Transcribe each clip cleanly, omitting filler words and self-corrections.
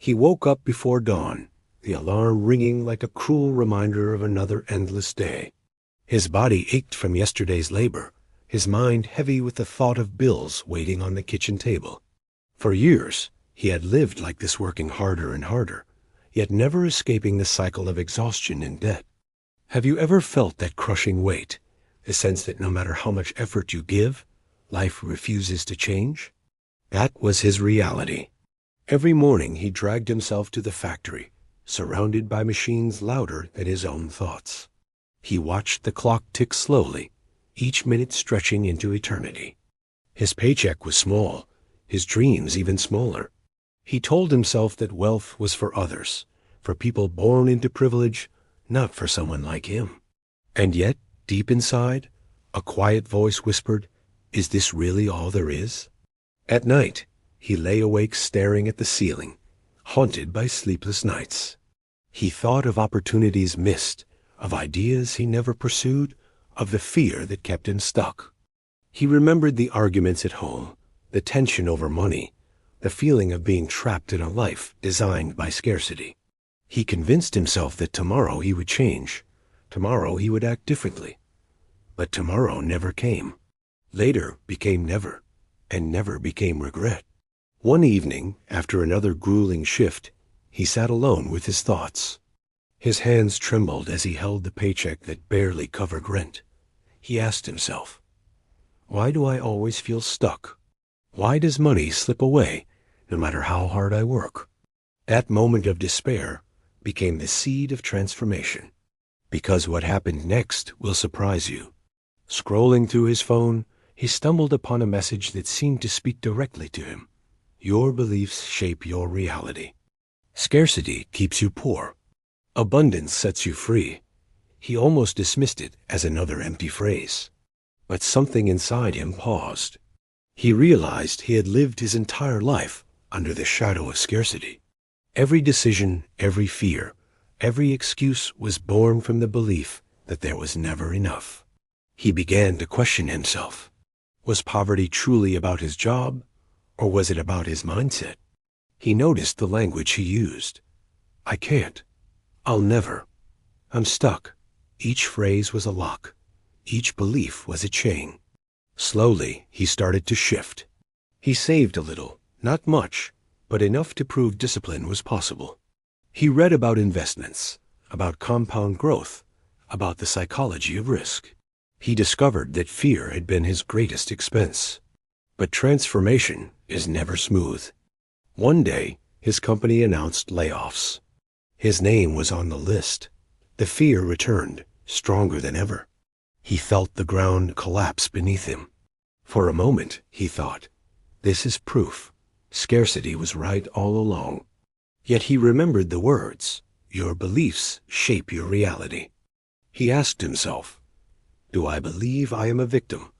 He woke up before dawn, the alarm ringing like a cruel reminder of another endless day. His body ached from yesterday's labor, his mind heavy with the thought of bills waiting on the kitchen table. For years, he had lived like this, working harder and harder, yet never escaping the cycle of exhaustion and debt. Have you ever felt that crushing weight, the sense that no matter how much effort you give, life refuses to change? That was his reality. Every morning he dragged himself to the factory, surrounded by machines louder than his own thoughts. He watched the clock tick slowly, each minute stretching into eternity. His paycheck was small, his dreams even smaller. He told himself that wealth was for others, for people born into privilege, not for someone like him. And yet, deep inside, a quiet voice whispered, "Is this really all there is?" At night, he lay awake staring at the ceiling, haunted by sleepless nights. He thought of opportunities missed, of ideas he never pursued, of the fear that kept him stuck. He remembered the arguments at home, the tension over money, the feeling of being trapped in a life designed by scarcity. He convinced himself that tomorrow he would change, tomorrow he would act differently. But tomorrow never came. Later became never, and never became regret. One evening, after another grueling shift, he sat alone with his thoughts. His hands trembled as he held the paycheck that barely covered rent. He asked himself, "Why do I always feel stuck? Why does money slip away, no matter how hard I work?" That moment of despair became the seed of transformation. Because what happened next will surprise you. Scrolling through his phone, he stumbled upon a message that seemed to speak directly to him. Your beliefs shape your reality. Scarcity keeps you poor. Abundance sets you free. He almost dismissed it as another empty phrase. But something inside him paused. He realized he had lived his entire life under the shadow of scarcity. Every decision, every fear, every excuse was born from the belief that there was never enough. He began to question himself. Was poverty truly about his job, or was it about his mindset? He noticed the language he used. I can't. I'll never. I'm stuck. Each phrase was a lock. Each belief was a chain. Slowly, he started to shift. He saved a little, not much, but enough to prove discipline was possible. He read about investments, about compound growth, about the psychology of risk. He discovered that fear had been his greatest expense. But transformation is never smooth. One day, his company announced layoffs. His name was on the list. The fear returned, stronger than ever. He felt the ground collapse beneath him. For a moment, he thought, this is proof. Scarcity was right all along. Yet he remembered the words, your beliefs shape your reality. He asked himself, do I believe I am a victim,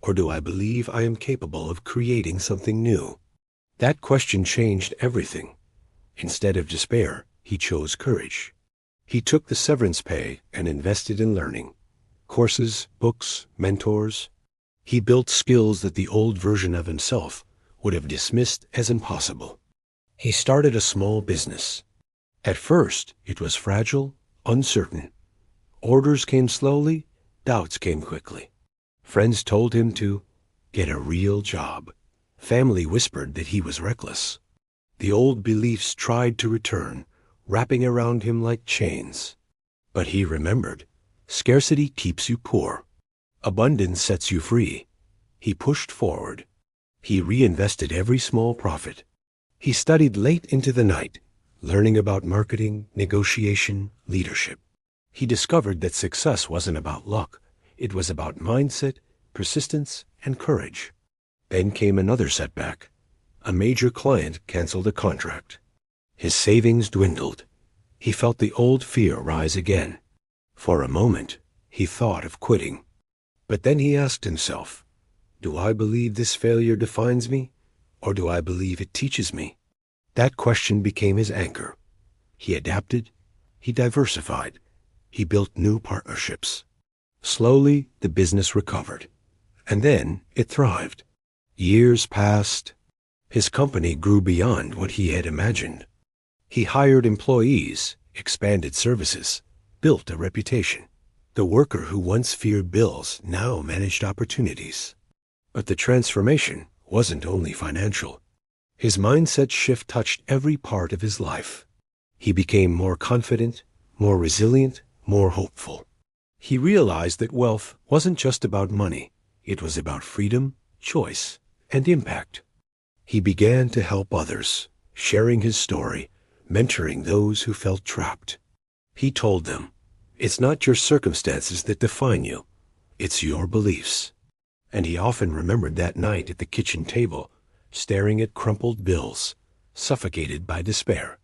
or do I believe I am capable of creating something new? That question changed everything. Instead of despair, he chose courage. He took the severance pay and invested in learning. Courses, books, mentors. He built skills that the old version of himself would have dismissed as impossible. He started a small business. At first, it was fragile, uncertain. Orders came slowly, doubts came quickly. Friends told him to get a real job. Family whispered that he was reckless. The old beliefs tried to return, wrapping around him like chains. But he remembered, scarcity keeps you poor. Abundance sets you free. He pushed forward. He reinvested every small profit. He studied late into the night, learning about marketing, negotiation, leadership. He discovered that success wasn't about luck. It was about mindset, persistence, and courage. Then came another setback. A major client canceled a contract. His savings dwindled. He felt the old fear rise again. For a moment, he thought of quitting. But then he asked himself, do I believe this failure defines me, or do I believe it teaches me? That question became his anchor. He adapted, he diversified, he built new partnerships. Slowly, the business recovered, and then it thrived. Years passed. His company grew beyond what he had imagined. He hired employees, expanded services, built a reputation. The worker who once feared bills now managed opportunities. But the transformation wasn't only financial. His mindset shift touched every part of his life. He became more confident, more resilient, more hopeful. He realized that wealth wasn't just about money. It was about freedom, choice, and impact. He began to help others, sharing his story, mentoring those who felt trapped. He told them, "It's not your circumstances that define you. It's your beliefs." And he often remembered that night at the kitchen table, staring at crumpled bills, suffocated by despair.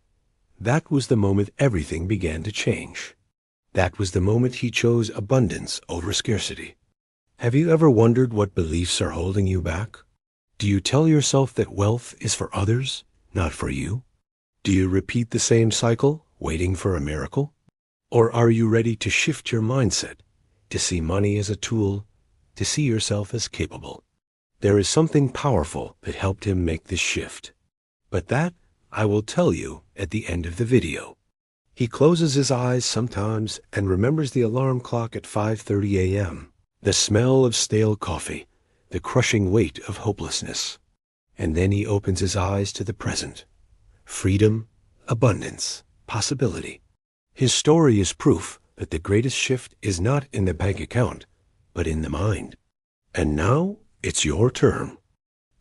That was the moment everything began to change. That was the moment he chose abundance over scarcity. Have you ever wondered what beliefs are holding you back? Do you tell yourself that wealth is for others, not for you? Do you repeat the same cycle, waiting for a miracle? Or are you ready to shift your mindset, to see money as a tool, to see yourself as capable? There is something powerful that helped him make this shift. But that I will tell you at the end of the video. He closes his eyes sometimes and remembers the alarm clock at 5:30 a.m., the smell of stale coffee, the crushing weight of hopelessness. And then he opens his eyes to the present. Freedom, abundance, possibility. His story is proof that the greatest shift is not in the bank account, but in the mind. And now it's your turn.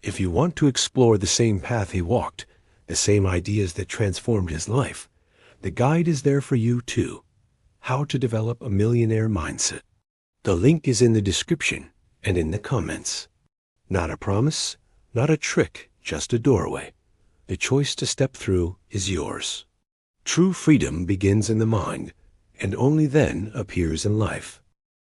If you want to explore the same path he walked, the same ideas that transformed his life, the guide is there for you too. How to develop a millionaire mindset. The link is in the description and in the comments. Not a promise, not a trick, just a doorway. The choice to step through is yours. True freedom begins in the mind, and only then appears in life.